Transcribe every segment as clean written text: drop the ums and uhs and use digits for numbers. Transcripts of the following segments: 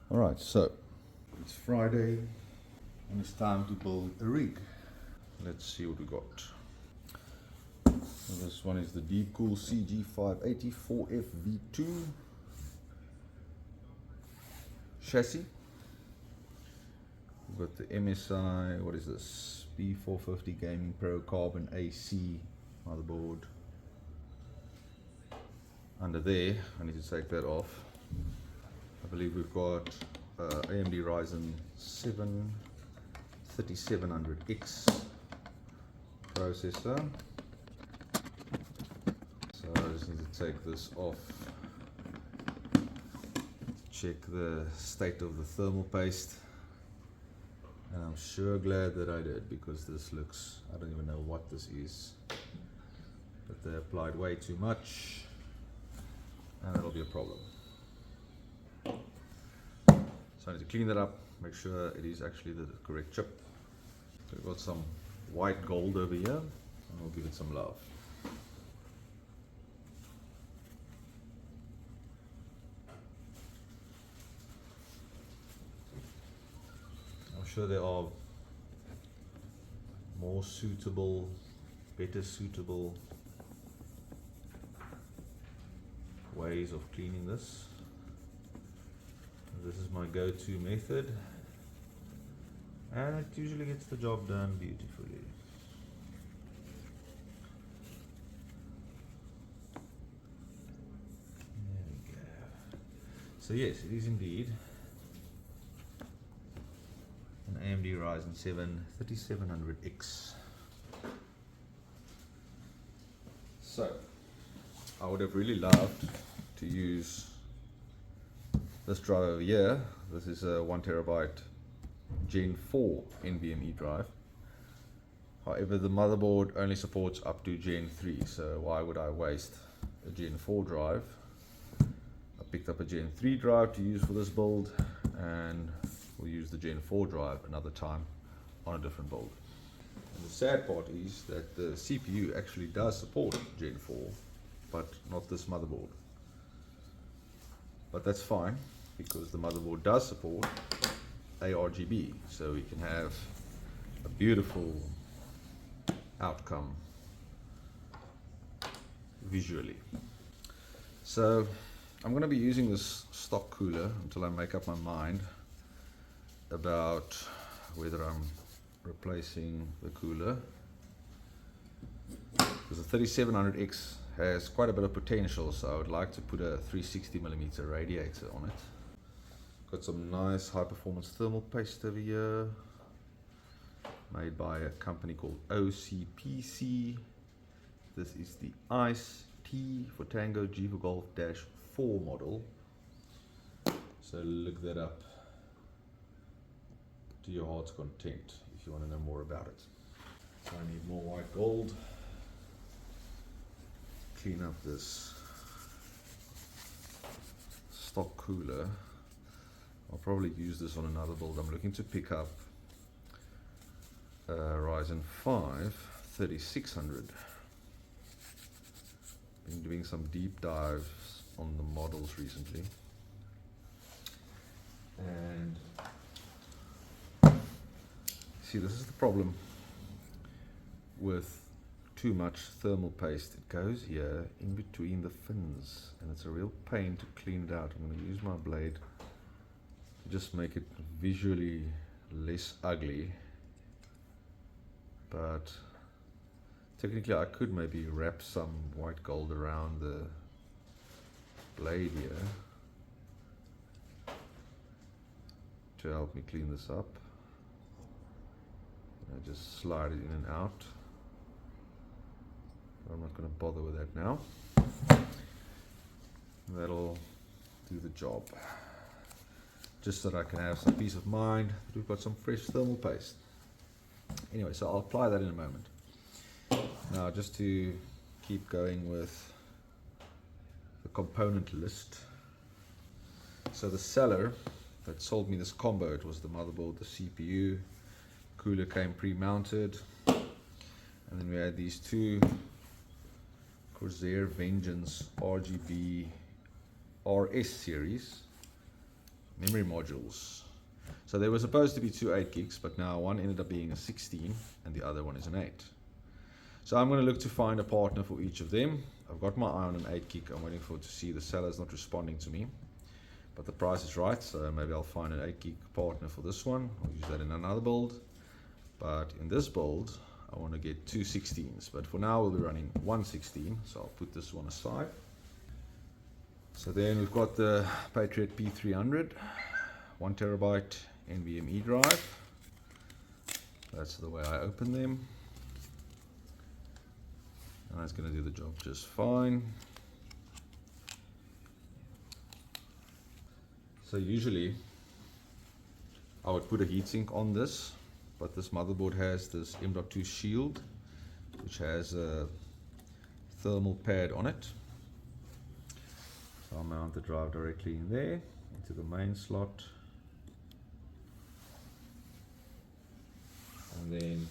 Alright, so it's Friday and it's time to build a rig. Let's see what we got. So this one is the Deepcool CG580 4FV2 chassis. We've got the MSI, what is this? B450 Gaming Pro Carbon AC motherboard. Under there, I need to take that off. I believe we've got AMD Ryzen 7 3700X processor. So I just need to take this off, check the state of the thermal paste, and I'm sure glad that I did, because this looks, I don't even know what this is, but they applied way too much and that'll be a problem. So I need to clean that up, make sure it is actually the correct chip. So we've got some white gold over here, and we'll give it some love. I'm sure there are more suitable, better suitable ways of cleaning this. This is my go-to method, and it usually gets the job done beautifully. There we go. So yes, it is indeed an AMD Ryzen 7 3700X. So I would have really loved to use this drive over here. This is a 1TB Gen 4 NVMe drive. However, the motherboard only supports up to Gen 3, so why would I waste a Gen 4 drive? I picked up a Gen 3 drive to use for this build, and we'll use the Gen 4 drive another time on a different build. And the sad part is that the CPU actually does support Gen 4, but not this motherboard. But that's fine, because the motherboard does support ARGB, so we can have a beautiful outcome visually. So I'm going to be using this stock cooler until I make up my mind about whether I'm replacing the cooler, because the 3700X has quite a bit of potential, so I would like to put a 360mm radiator on it. Got some nice high performance thermal paste over here, made by a company called OCPC. This is the ICE T for Tango G for Golf -4 model. So look that up to your heart's content if you want to know more about it. So I need more white gold. Clean up this stock cooler. I'll probably use this on another build. I'm looking to pick up Ryzen 5 3600. Been doing some deep dives on the models recently, and see, this is the problem with too much thermal paste. It goes here in between the fins, and it's a real pain to clean it out. I'm going to use my blade to just make it visually less ugly, but technically I could maybe wrap some white gold around the blade here to help me clean this up. I just slide it in and out. I'm not going to bother with that now. That'll do the job. Just so that I can have some peace of mind that we've got some fresh thermal paste. Anyway, so I'll apply that in a moment. Now, just to keep going with the component list. So the seller that sold me this combo, it was the motherboard, the CPU, cooler came pre-mounted, and then we had these two Corsair Vengeance RGB RS series memory modules. So there were supposed to be two 8 gigs, but now one ended up being a 16 and the other one is an 8. So I'm going to look to find a partner for each of them. I've got my eye on an 8 gig. I'm waiting for to see the seller's not responding to me, but the price is right, so maybe I'll find an 8 gig partner for this one. I'll use that in another build, but in this build I want to get two 16s, but for now we'll be running one 16, so I'll put this one aside. So then we've got the Patriot P300 1TB NVMe drive. That's the way I open them, and that's going to do the job just fine. So usually I would put a heatsink on this, but this motherboard has this M.2 shield which has a thermal pad on it. So I'll mount the drive directly in there into the main slot, and then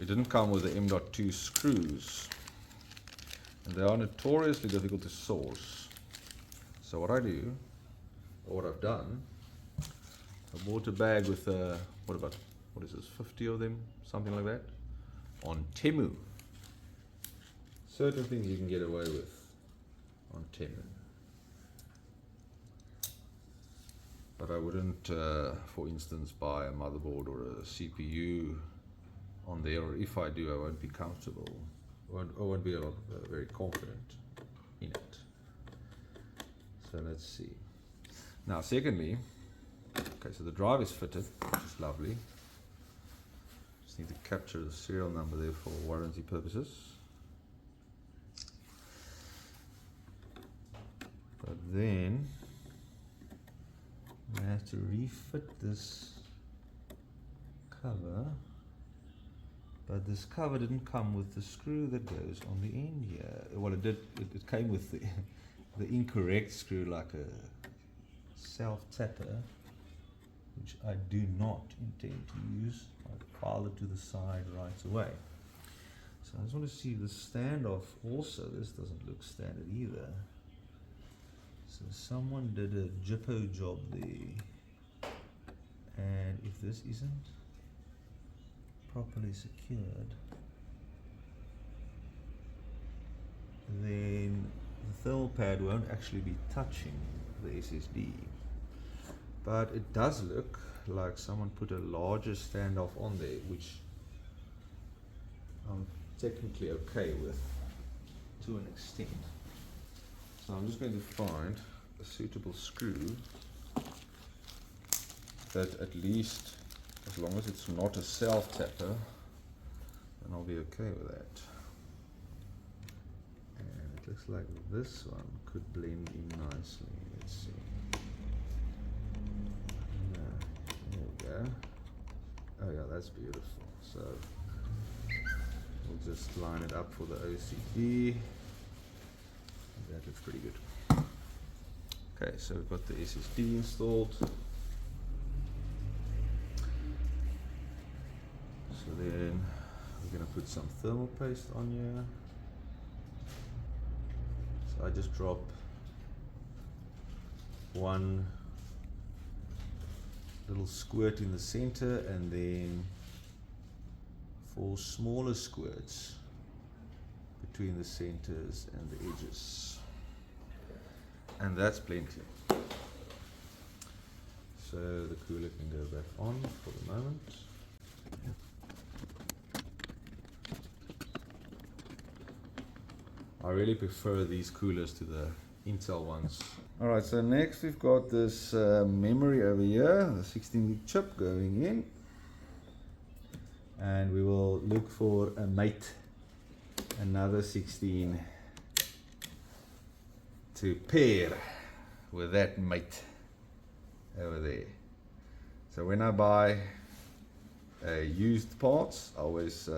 it didn't come with the M.2 screws, and they are notoriously difficult to source. So what I do, or what I've done, I bought a bag with what is this, 50 of them, something like that, on Temu. Certain things you can get away with on Temu, but I wouldn't, for instance, buy a motherboard or a CPU on there, or if I do, I won't be comfortable, I won't be very confident in it. So let's see. Now secondly, okay, so the drive is fitted, which is lovely. Just need to capture the serial number there for warranty purposes. But then I have to refit this cover, but this cover didn't come with the screw that goes on the end here. Well, it did. It came with the incorrect screw, like a self-tapper, which I do not intend to use. I file it to the side right away. So I just want to see the standoff also. This doesn't look standard either. So someone did a jippo job there, and if this isn't properly secured, then the thermal pad won't actually be touching the SSD. But it does look like someone put a larger standoff on there, which I'm technically okay with to an extent. So I'm just going to find a suitable screw that, at least as long as it's not a self-tapper, then I'll be okay with that. And it looks like this one could blend in nicely. Let's see. There we go. Oh yeah, that's beautiful. So we'll just line it up for the OCD. That looks pretty good. Okay, so we've got the SSD installed. So then we're going to put some thermal paste on here. So I just drop one little squirt in the center, and then 4 smaller squirts between the centers and the edges, and that's plenty. So the cooler can go back on for the moment. I really prefer these coolers to the Intel ones. Alright, so next we've got this memory over here, the 16 gig chip going in, and we will look for a mate, another 16 to pair with that mate over there. So when I buy used parts, I always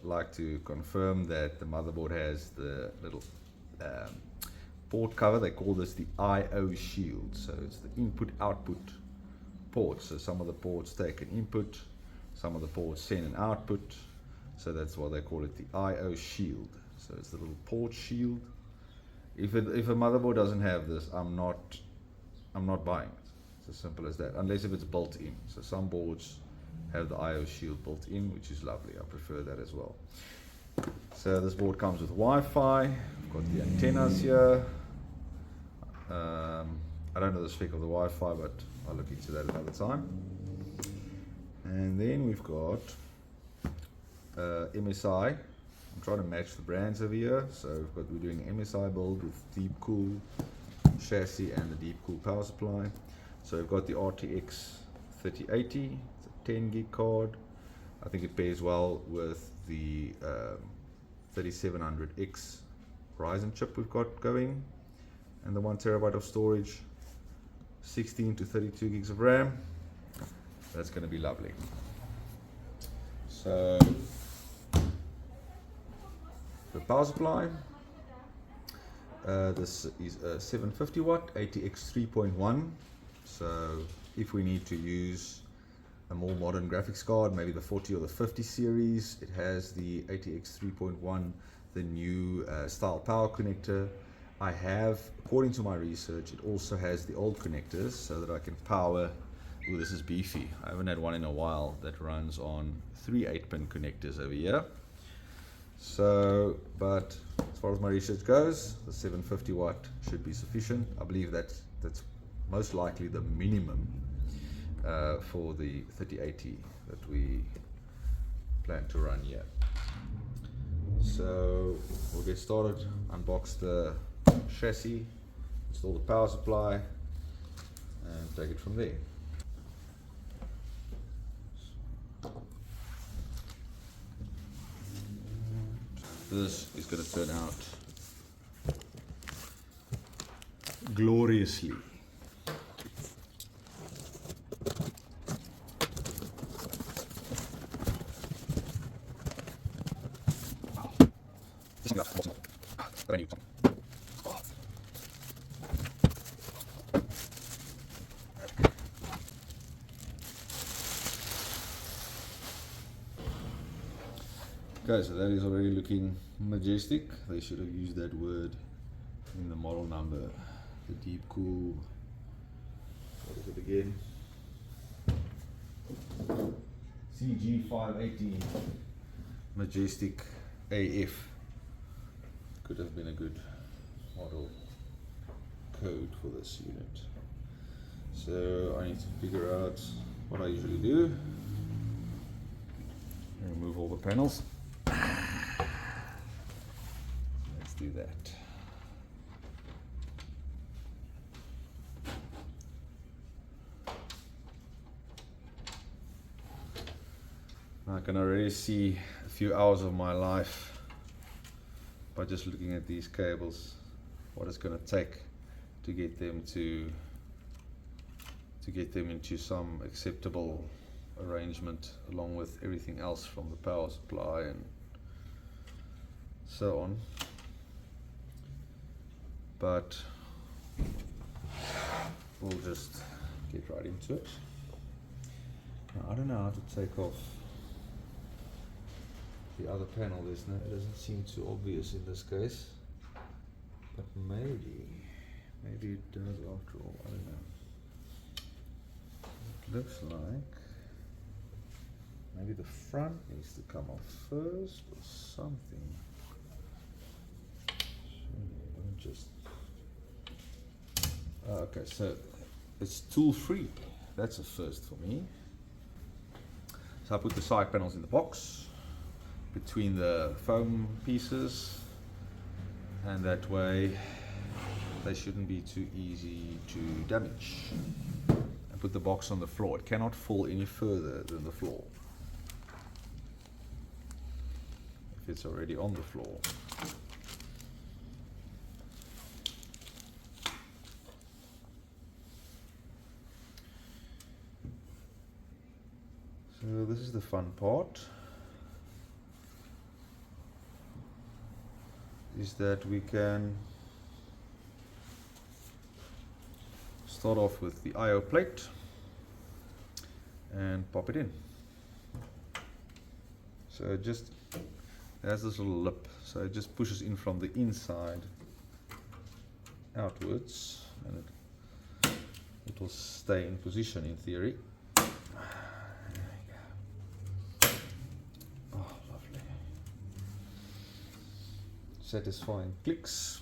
like to confirm that the motherboard has the little port cover. They call this the I/O shield. So it's the input-output port. So some of the ports take an input, some of the ports send an output. So that's why they call it the I/O shield. So it's the little port shield. If a motherboard doesn't have this, I'm not I'm not buying it. It's as simple as that, unless if it's built in. So some boards have the IO shield built in, which is lovely. I prefer that as well. So this board comes with Wi-Fi. I've got the antennas here. I don't know the spec of the Wi-Fi, but I'll look into that another time. And then we've got MSI. I'm trying to match the brands over here. So we're doing MSI build with deep cool chassis and the deep cool power supply. So we've got the RTX 3080. It's a 10 gig card. I think it pairs well with the 3700X Ryzen chip we've got going, and the 1 terabyte of storage, 16 to 32 gigs of RAM. That's going to be lovely. So the power supply, this is a 750 watt ATX 3.1. So if we need to use a more modern graphics card, maybe the 40 or the 50 series, it has the ATX 3.1, the new style power connector. I have, according to my research, it also has the old connectors so that I can power. Ooh, this is beefy. I haven't had one in a while that runs on 3 8-pin connectors over here. So, but as far as my research goes, the 750 watt should be sufficient. I believe that's most likely the minimum for the 3080 that we plan to run here. So we'll get started, unbox the chassis, install the power supply, and take it from there. This is going to turn out gloriously. Okay, so that is already looking majestic. They should have used that word in the model number. The deep cool, what is it again? CG580 majestic AF. Could have been a good model code for this unit. So I need to figure out what I usually do. Remove all the panels. Let's do that. I can already see a few hours of my life by just looking at these cables, what it's going to take to get them into some acceptable arrangement, along with everything else from the power supply and so on. But we'll just get right into it. Now, I don't know how to take off the other panel. It doesn't seem too obvious in this case, but maybe it does after all. I don't know. It looks like maybe the front needs to come off first or something. Okay, so it's tool free. That's a first for me. So I put the side panels in the box between the foam pieces, and that way they shouldn't be too easy to damage. I put the box on the floor. It cannot fall any further than the floor if it's already on the floor. So this is the fun part, is that we can start off with the IO plate and pop it in. So it just has this little lip, so it just pushes in from the inside outwards, and it it'll stay in position in theory. Oh, lovely. Satisfying clicks.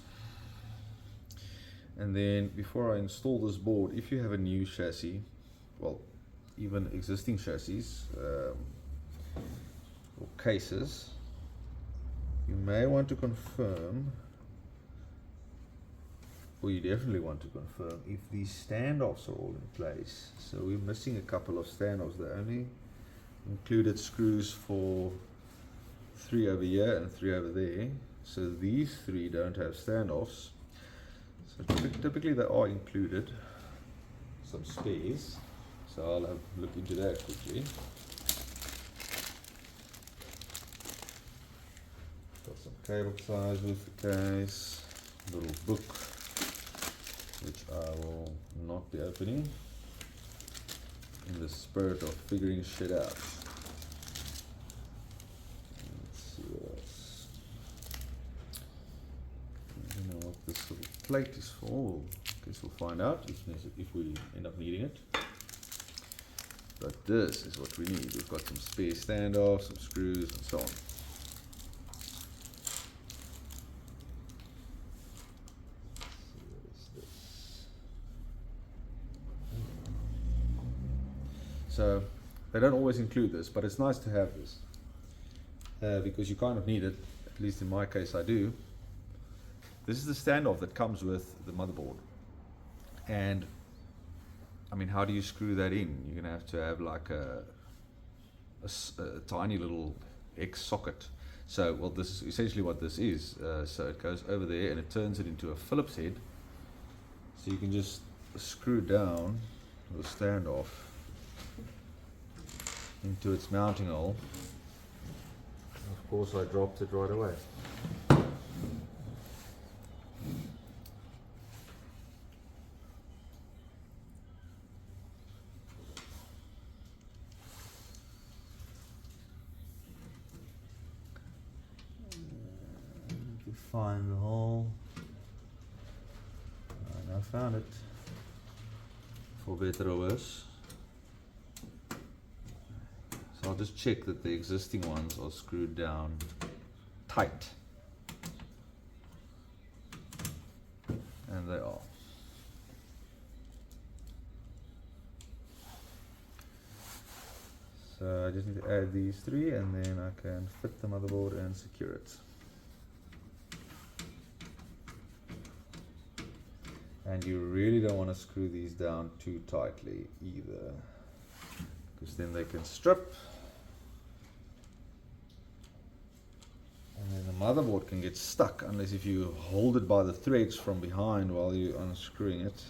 And then before I install this board, if you have a new chassis, well, even existing chassis or cases, you may want to confirm, or you definitely want to confirm, if these standoffs are all in place. So we're missing a couple of standoffs. They only included screws for 3 over here and 3 over there. So these 3 don't have standoffs. So typically they are included, some spares. So I'll have a look into that quickly. Got some cable ties with the case, little book, which I will not be opening in the spirit of figuring shit out. Let's see what else. I don't know what this little plate is for. I guess we'll find out if we end up needing it. But this is what we need. We've got some spare standoffs, some screws, and so on. So they don't always include this, but it's nice to have this because you kind of need it. At least in my case, I do. This is the standoff that comes with the motherboard, and I mean, how do you screw that in? You're gonna have to have like a tiny little X socket. So, well, this is essentially what this is. So it goes over there and it turns it into a Phillips head. So you can just screw down the standoff into its mounting hole. And of course, I dropped it right away. Find the hole, and I found it, for better or worse. So I'll just check that the existing ones are screwed down tight, and they are. So I just need to add these 3 and then I can fit the motherboard and secure it. And you really don't want to screw these down too tightly either, because then they can strip and then the motherboard can get stuck, unless if you hold it by the threads from behind while you're unscrewing it.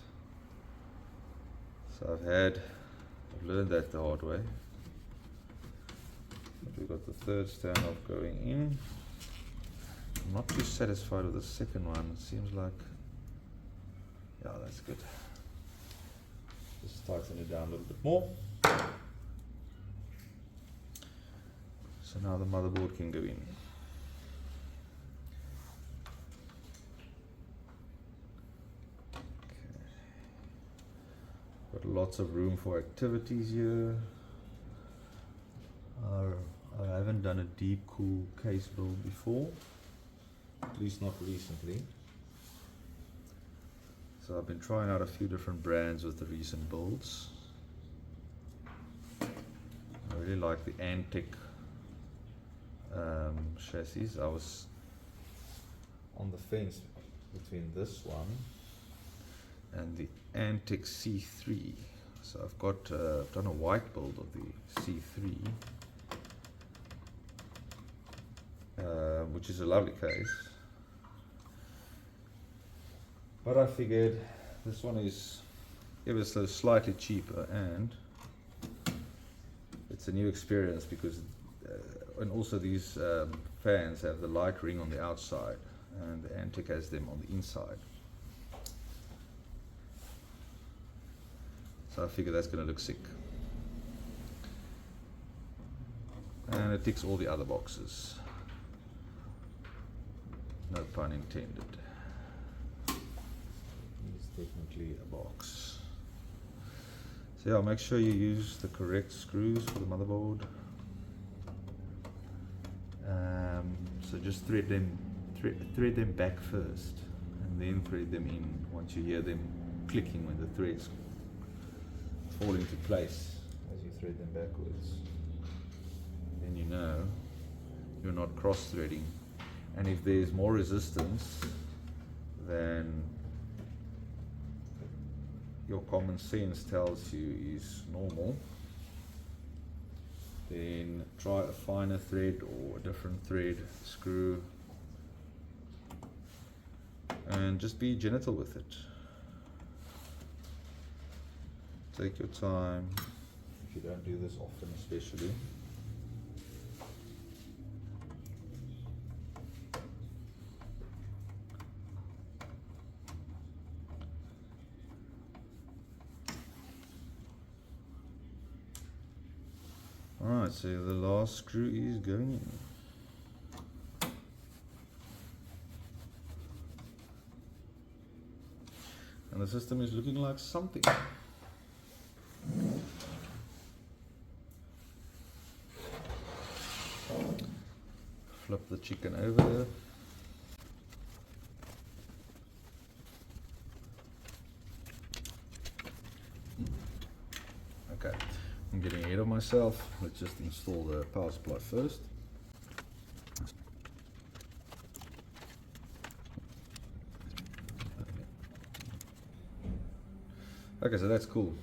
So I've learned that the hard way. But we've got the third standoff going in. I'm not too satisfied with the second one. It seems like, yeah, that's good. Just tighten it down a little bit more. So now the motherboard can go in. Okay. Got lots of room for activities here. I haven't done a deep cool case build before, at least not recently. So I've been trying out a few different brands with the recent builds. I really like the Antic chassis. I was on the fence between this one and the Antic C3. So I've got done a white build of the C3, which is a lovely case. But I figured this one is ever so slightly cheaper, and it's a new experience because, and also these fans have the light ring on the outside, and the Antic has them on the inside. So I figure that's going to look sick. And it ticks all the other boxes. No pun intended. It's technically a box. So yeah, make sure you use the correct screws for the motherboard. So just thread them back first, and then thread them in once you hear them clicking when the threads fall into place as you thread them backwards. Then you know you're not cross-threading. And if there's more resistance than your common sense tells you is normal, then try a finer thread or a different thread, screw, and just be gentle with it. Take your time if you don't do this often, especially. Alright, so the last screw is going in. And the system is looking like something. Flip the chicken over. Okay, I'm getting ahead of myself. Let's just install the power supply first. Okay, so that's cool.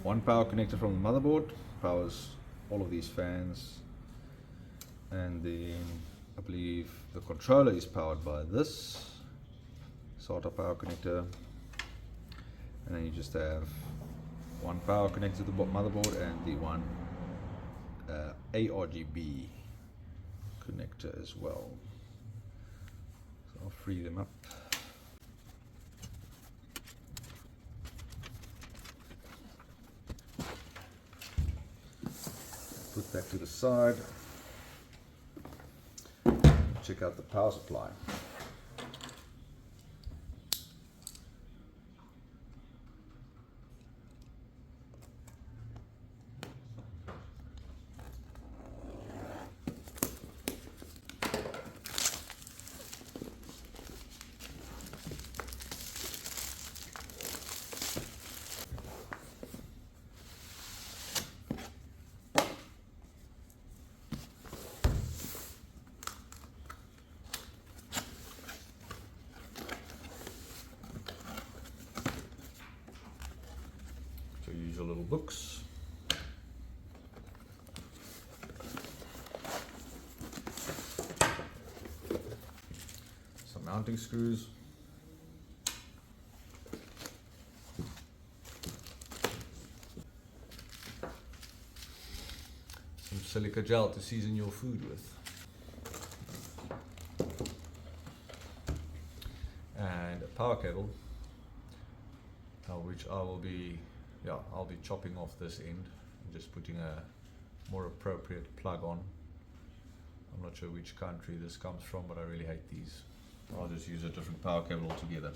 One power connector from the motherboard powers all of these fans, and then I believe the controller is powered by this SATA power connector, and then you just have one power connector to the motherboard and the one ARGB connector as well. So I'll free them up. Put that to the side. Check out the power supply. Use your little books. Some mounting screws. Some silica gel to season your food with. And a power cable, which I will be I'll be chopping off this end and just putting a more appropriate plug on. I'm not sure which country this comes from, but I really hate these. I'll just use a different power cable altogether.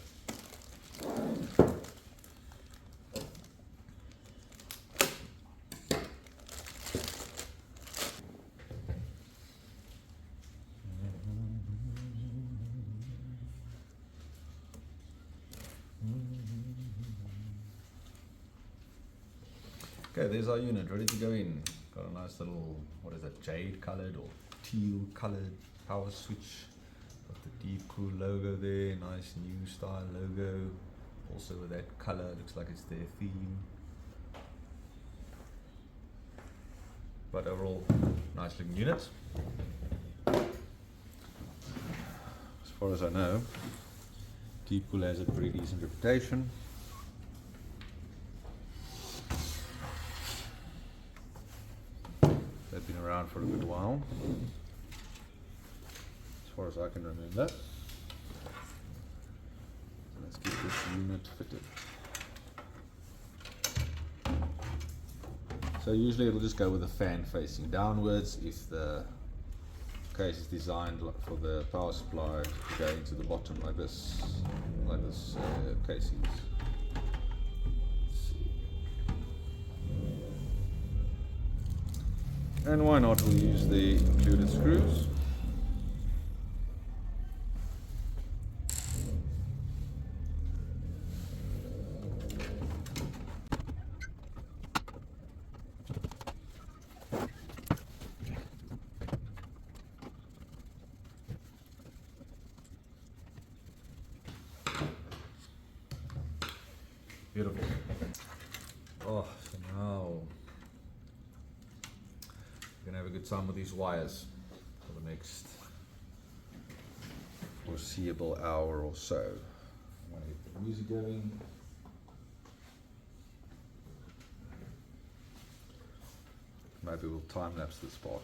Okay, there's our unit ready to go in. Got a nice little, what is that, jade colored or teal colored power switch. Got the Deep Cool logo there, nice new style logo. Also with that color, looks like it's their theme. But overall, nice looking unit. As far as I know, Deep Cool has a pretty decent reputation. They've been around for a good while, as far as I can remember. So let's get this unit fitted. So usually it'll just go with the fan facing downwards if the case is designed for the power supply to go into the bottom like this case is. And why not, we'll use the included screws. Beautiful. Oh, so now we're gonna have a good time with these wires for the next foreseeable hour or so. I'm gonna get the music going. Maybe we'll time lapse this part.